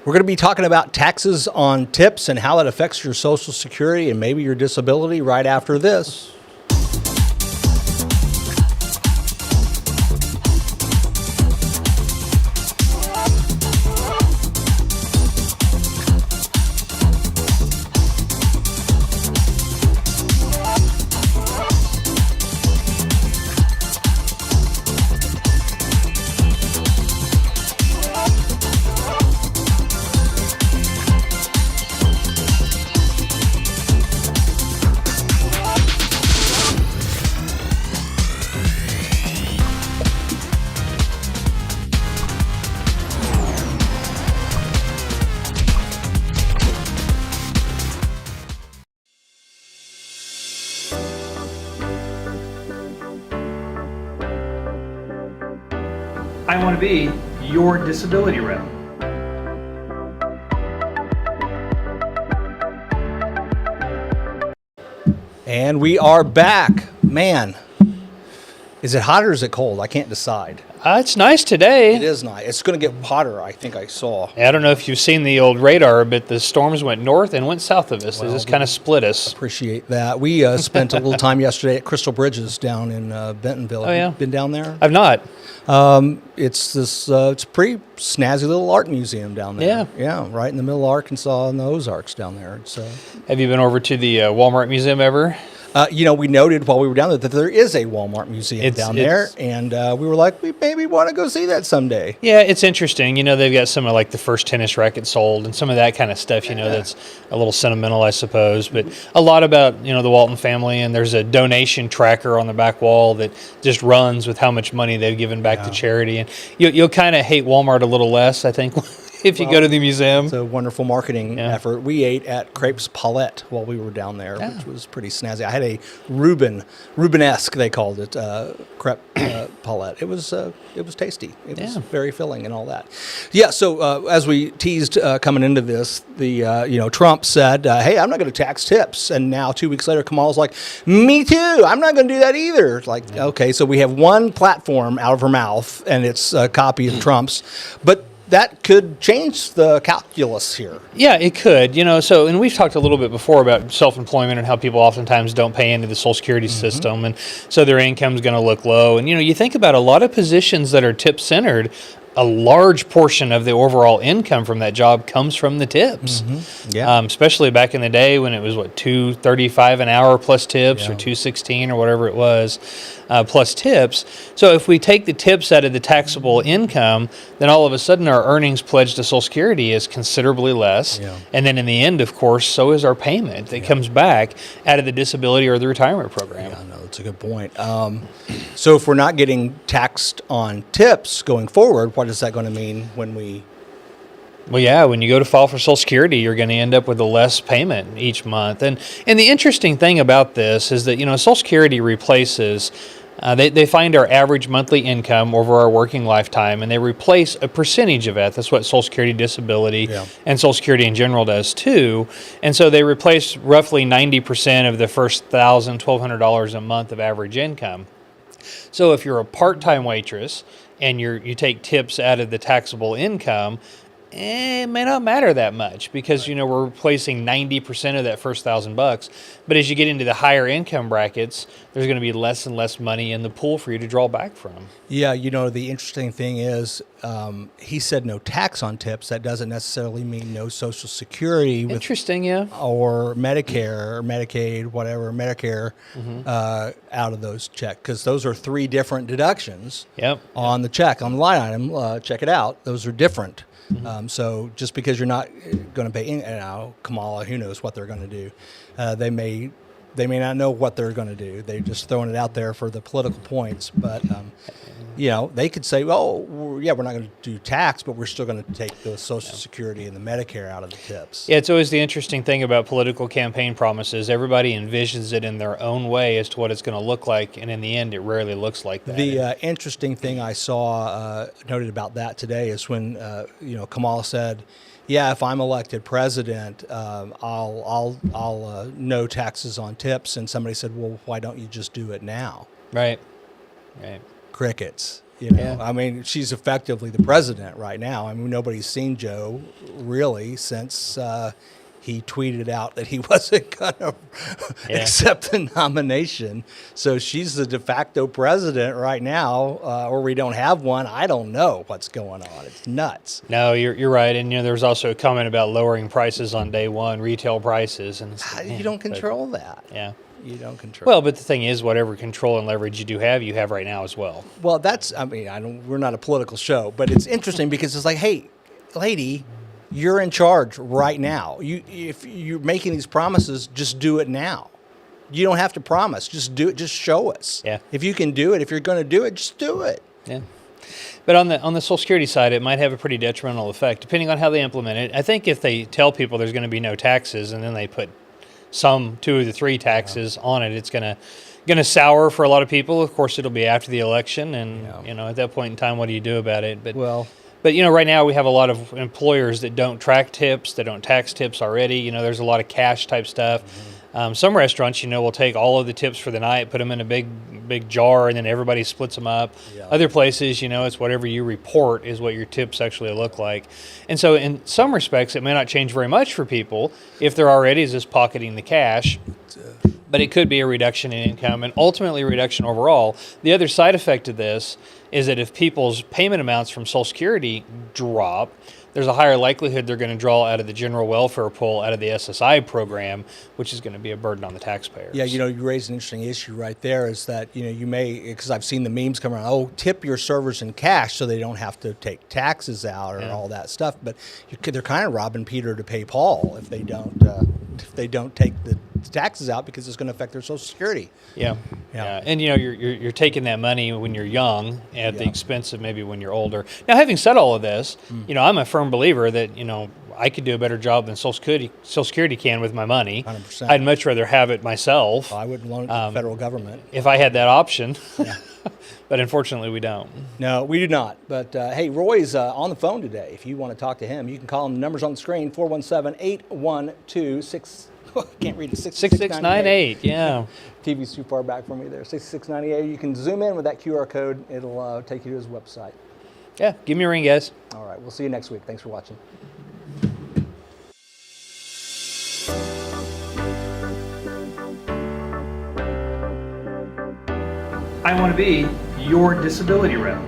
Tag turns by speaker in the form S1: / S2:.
S1: We're going to be talking about taxes on tips and how it affects your Social Security and maybe your disability right after this.
S2: I want to be your disability rep.
S1: And we are back. Man, is it hot or is it cold? I can't decide.
S3: It's nice today.
S1: It is nice. It's going to get hotter, I think I saw.
S3: I don't know if you've seen the old radar, but the storms went north and went south of us. They just kind of split us.
S1: Appreciate that. We spent a little time yesterday at Crystal Bridges down in Bentonville.
S3: Oh, yeah.
S1: Have you been down there?
S3: I've not.
S1: It's this. It's a pretty snazzy little art museum down there.
S3: Yeah.
S1: Yeah, right in the middle of Arkansas and the Ozarks down there. So,
S3: Have you been over to the Walmart Museum ever?
S1: we noted while we were down there that there is a Walmart museum down there, and we were like, we maybe want to go see that someday.
S3: Yeah, it's interesting. They've got some of like the first tennis racket sold and some of that kind of stuff, that's a little sentimental, I suppose. But a lot about, the Walton family, and there's a donation tracker on the back wall that just runs with how much money they've given back to charity. And you'll kind of hate Walmart a little less, I think, if you go to the museum.
S1: It's a wonderful marketing effort. We ate at Crepes Paulette while we were down there, which was pretty snazzy. I had a Rubenesque, they called it, crepe Paulette. It was tasty. It was very filling and all that. Yeah. So as we teased coming into this, the Trump said, "Hey, I'm not going to tax tips," and now 2 weeks later, Kamala's like, "Me too. I'm not going to do that either." It's like, okay, so we have one platform out of her mouth, and it's a copy of Trump's, but that could change the calculus here.
S3: Yeah, it could. And we've talked a little bit before about self-employment and how people oftentimes don't pay into the Social Security system, and so their income's going to look low. And, you think about a lot of positions that are tip-centered, a large portion of the overall income from that job comes from the tips.
S1: Yeah.
S3: Especially back in the day when it was $2.35 an hour plus tips, or $2.16 or whatever it was, plus tips. So if we take the tips out of the taxable income, then all of a sudden our earnings pledged to Social Security is considerably less.
S1: Yeah.
S3: And then in the end, of course, so is our payment that comes back out of the disability or the retirement program.
S1: Yeah, no, that's a good point. So if we're not getting taxed on tips going forward, what is that going to mean when we...
S3: Well, yeah, when you go to file for Social Security, you're going to end up with a less payment each month. And the interesting thing about this is that, Social Security replaces, they find our average monthly income over our working lifetime, and they replace a percentage of it. That's what Social Security Disability and Social Security in general does too. And so they replace roughly 90% of the first $1,000, $1,200 a month of average income. So if you're a part-time waitress and you take tips out of the taxable income, it may not matter that much because, we're replacing 90% of that first $1,000. But as you get into the higher income brackets, there's going to be less and less money in the pool for you to draw back from.
S1: Yeah, the interesting thing is he said no tax on tips. That doesn't necessarily mean no Social Security.
S3: Interesting, yeah.
S1: Or Medicare or Medicaid, whatever, Medicare out of those checks, because those are three different deductions on the check, on the line item. Check it out. Those are different. So just because you're not going to pay, Kamala, who knows what they're going to do? They may not know what they're going to do. They're just throwing it out there for the political points. But they could say, "Oh, we're not going to do tax, but we're still going to take the Social Security and the Medicare out of the tips."
S3: Yeah, it's always the interesting thing about political campaign promises. Everybody envisions it in their own way as to what it's going to look like, and in the end, it rarely looks like that.
S1: The interesting thing I saw noted about that today is when Kamala said, "Yeah, if I'm elected president, I'll no taxes on tips." And somebody said, "Well, why don't you just do it now?"
S3: Right.
S1: Crickets. You know,
S3: Yeah.
S1: I mean, she's effectively the president right now. I mean, nobody's seen Joe really since he tweeted out that he wasn't going to accept the nomination. So she's the de facto president right now, or we don't have one. I don't know what's going on. It's nuts.
S3: No, you're right. And, there was also a comment about lowering prices on day one, retail prices. And it's like,
S1: You don't control that.
S3: Yeah.
S1: You don't control.
S3: Well, but the thing is, whatever control and leverage you have right now as well.
S1: Well, we're not a political show, but it's interesting because it's like, hey, lady, you're in charge right now. If you're making these promises, just do it now. You don't have to promise. Just do it. Just show us.
S3: Yeah.
S1: If you can do it, if you're going to do it, just do it.
S3: Yeah. But on the Social Security side, it might have a pretty detrimental effect, depending on how they implement it. I think if they tell people there's going to be no taxes, and then they put some 2 or 3 taxes on it, it's going to sour for a lot of people. Of course, it'll be after the election, and at that point in time, what do you do about it? But right now we have a lot of employers that don't track tips, that don't tax tips already. There's a lot of cash type stuff. Some restaurants, will take all of the tips for the night, put them in a big jar, and then everybody splits them up. Yeah. Other places, it's whatever you report is what your tips actually look like. And so in some respects, it may not change very much for people if they're already just pocketing the cash, but it could be a reduction in income and ultimately a reduction overall. The other side effect of this is that if people's payment amounts from Social Security drop, there's a higher likelihood they're going to draw out of the general welfare pool, out of the SSI program, which is going to be a burden on the taxpayers.
S1: Yeah, you raise an interesting issue right there is that, you may, because I've seen the memes come around, tip your servers in cash so they don't have to take taxes out or all that stuff. But they're kind of robbing Peter to pay Paul if they don't take the taxes out because it's going to affect their Social Security.
S3: Yeah. And you're taking that money when you're young at the expense of maybe when you're older. Now, having said all of this, I'm a firm believer that I could do a better job than Social Security can with my money.
S1: 100%.
S3: I'd much rather have it myself.
S1: I wouldn't loan it to the federal government
S3: if I had that option. But unfortunately, we don't.
S1: No, we do not. But hey, Roy's on the phone today. If you want to talk to him, you can call him. The number's on the screen: 417-812-6. Can't read it.
S3: 6698. Yeah.
S1: TV's too far back for me there. 6698. You can zoom in with that QR code. It'll take you to his website.
S3: Yeah. Give me a ring, guys.
S1: All right. We'll see you next week. Thanks for watching.
S2: I want to be your disability rep.